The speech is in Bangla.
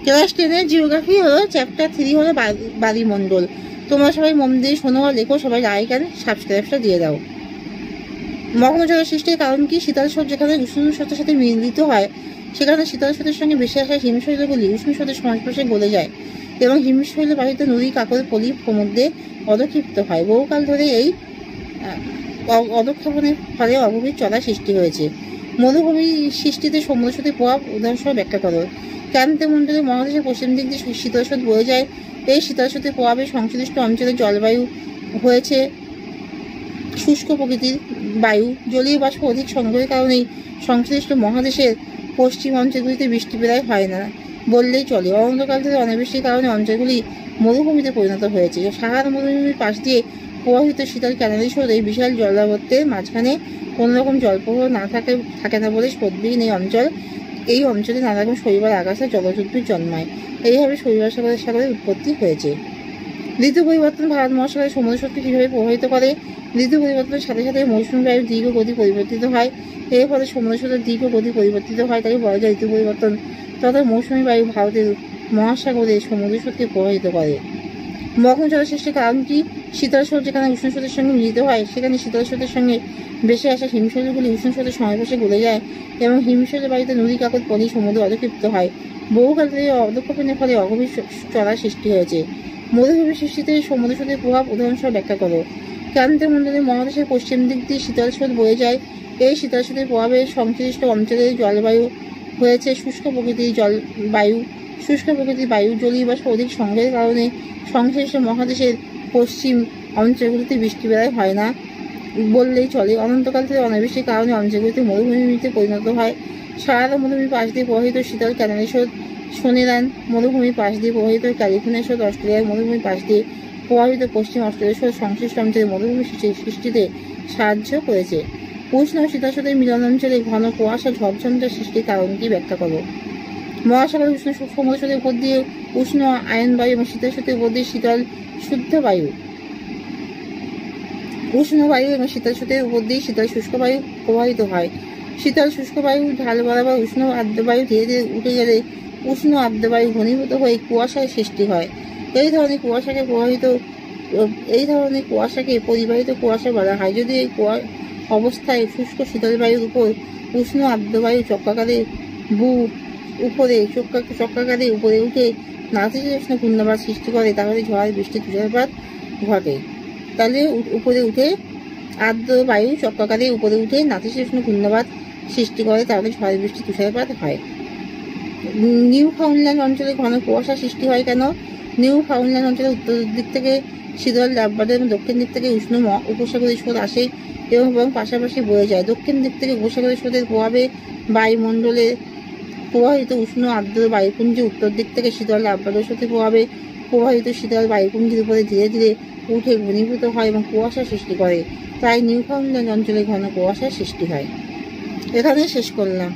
ক্লাস 10-এর জিওগ্রাফি হলো চ্যাপ্টার 3 হলো বায়ুমণ্ডল। তোমরা সবাই মন দিয়ে শোনো আর লেখো, সবাই লাইক আর সাবস্ক্রাইবটা দিয়ে দাও। মগ্ন জলের সৃষ্টির কারণ কি? শীতল স্রোত যেখানে উষ্ণ স্রোতের সাথে মিলিত হয় সেখানে শীতল স্রোতের সঙ্গে ভেসে আসা হিমশৈলগুলি উষ্ণ স্রোতের সংস্পর্শে গলে যায় এবং হিমশৈল বাহিত নদী, কাকর, পলি সমুদ্রে অধক্ষিপ্ত হয়। বহুকাল ধরে এই অধক্ষেপণের ফলে অগভীর চলা সৃষ্টি হয়েছে। মরুভূমি সৃষ্টিতে সমুদ্র স্রোতের প্রভাব উদাহরণস্বরূপ ব্যাখ্যা করো। ক্রান্তীয় মহাদেশের পশ্চিম দিক দিয়ে শীতল স্রোত বয়ে যায়। এই শীতল স্রোতের প্রভাবে সংশ্লিষ্ট অঞ্চলের জলবায়ু হয়েছে শুষ্ক প্রকৃতির বায়ু। জলীয় বাষ্প অধিক সংগ্রহের কারণেই সংশ্লিষ্ট মহাদেশের পশ্চিম অঞ্চলগুলিতে বৃষ্টি প্রায় হয় না বললেই চলে। অনন্তকাল ধরে অনাবৃষ্টির কারণে অঞ্চলগুলি মরুভূমিতে পরিণত হয়েছে। সাহারা মরুভূমির পাশ দিয়ে প্রবাহিত শীতল ক্যানালি স্রোত এই বিশাল জলাবদ্ধের মাঝখানে কোনো রকম জলপ্রবাহ না থাকে না বলে স্রোতবিহীন এই অঞ্চলে নানা রকম শৈবাল, আগাছা, জলচুদ্ভিদ জন্মায়। এইভাবে শৈবাল সাগরের উৎপত্তি হয়েছে। ঋতু পরিবর্তন ভারত মহাসাগরের সমুদ্র স্রোতকে কীভাবে প্রভাবিত করে? ঋতু পরিবর্তনের সাথে সাথে মৌসুমী বায়ুর দীর্ঘ গতি পরিবর্তিত হয়। এর ফলে সমুদ্র স্রোতের দীর্ঘ গতি পরিবর্তিত হয়, তাকে বলা যায় ঋতু পরিবর্তন। তথা মৌসুমী বায়ু ভারতের মহাসাগরে সমুদ্র স্রোতকে প্রভাবিত করে। মগ্ন জলের সৃষ্টির কারণ কি? শীতল স্রোত যেখানে উষ্ণ স্রোতের সঙ্গে মিলিত হয় সেখানে শীতল স্রোতের সঙ্গে ভেসে আসা হিমশৈলগুলি উষ্ণ স্রোতের সংস্পর্শে গলে যায় এবং হিমশৈল বায়ুতে নদী, কাকর, পলি সমুদ্রে অধক্ষিপ্ত হয়। বহুকাল ধরে অধক্ষেপণের ফলে অগভীর চলার সৃষ্টি হয়েছে। মরুভূমি সৃষ্টিতে সমুদ্র স্রোতের প্রভাব উদাহরণস্বরূপ ব্যাখ্যা করো। ক্রান্তীয় মহাদেশের পশ্চিম দিক দিয়ে শীতল স্রোত বয়ে যায়। এই শীতল স্রোতের প্রভাবে সংশ্লিষ্ট অঞ্চলের জলবায়ু হয়েছে শুষ্ক প্রকৃতির বায়ু। জলীয় বাষ্প অধিক সংগ্রহের কারণে সংশ্লিষ্ট মহাদেশের পশ্চিম অঞ্চলগুলিতে বৃষ্টি প্রায় হয় না বললেই চলে। অনন্তকাল থেকে অনাবৃষ্টির কারণে অঞ্চলগুলিতে মরুভূমিতে পরিণত হয়। সাহারা মরুভূমির পাশ দিয়ে প্রবাহিত শীতল ক্যানালি স্রোত, সোনেরান মরুভূমির পাশ দিয়ে প্রবাহিত ক্যালিফোর্নিয়া স্রোত, অস্ট্রেলিয়ার মরুভূমির পাশ দিয়ে প্রবাহিত পশ্চিম অস্ট্রেলিয়া স্রোত সংশ্লিষ্ট অঞ্চলে মরুভূমি সৃষ্টিতে সাহায্য করেছে। উষ্ণ ও শীতল স্রোতের মিলন অঞ্চলে ঘন কুয়াশা, ঝড়ঝঞ্ঝার সৃষ্টির কারণ কি ব্যাখ্যা করো। মহাসাগরের উষ্ণ সমুদ্র স্রোতের উপর দিয়ে উষ্ণ আয়ন বায়ু এবং শীতল স্রোতের উপর দিয়ে শীতল শুদ্ধ বায়ু, উষ্ণ বায়ু এবং শীতল স্রোতের উপর দিয়ে শীতল শুষ্ক বায়ু প্রবাহিত হয়। শীতল শুষ্ক বায়ু ঢাল বরাবর উষ্ণ আর্দ্র বায়ু ধীরে ধীরে উঠে গেলে উষ্ণ আর্দ্র বায়ু ঘনীভূত হয়ে কুয়াশার সৃষ্টি হয়। এই ধরনের কুয়াশাকে পরিবাহিত কুয়াশা বলা হয়। যদি এই অবস্থায় শুষ্ক শীতল বায়ুর উপর উষ্ণ আর্দ্র বায়ু চক্রাকারে উপরে উঠে নাতিশীতোষ্ণ ঘূর্ণাবাত সৃষ্টি করে তাহলে ঝড়, বৃষ্টি, তুষারপাত ঘটে। তাহলে উপরে উঠে আর্দ্র বায়ু চক্রাকারে উপরে উঠে নাতিশীতোষ্ণ ঘূর্ণাবাত সৃষ্টি করে তাহলে ঝড়, বৃষ্টি, তুষারপাত হয়। নিউফাউন্ডল্যান্ড অঞ্চলে ঘন কুয়াশা সৃষ্টি হয় কেন? নিউফাউন্ডল্যান্ড অঞ্চলে উত্তর দিক থেকে শীতল লাভবার্ড এবং দক্ষিণ দিক থেকে উষ্ণ উপসাগরীয় স্রোত আসে এবং পাশাপাশি বয়ে যায়। দক্ষিণ দিক থেকে উপসাগরীয় স্রোতের প্রভাবে বায়ুমণ্ডলে প্রবাহিত উষ্ণ আর্দ্র বায়ুপুঞ্জি উত্তর দিক থেকে শীতল লাভবার্ড স্রোতের প্রভাবে প্রবাহিত শীতল বায়ুপুঞ্জির উপরে ধীরে ধীরে উঠে ঘনীভূত হয় এবং কুয়াশা সৃষ্টি করে। তাই নিউফাউন্ডল্যান্ড অঞ্চলে ঘন কুয়াশার সৃষ্টি হয়। এখানে শেষ করলাম।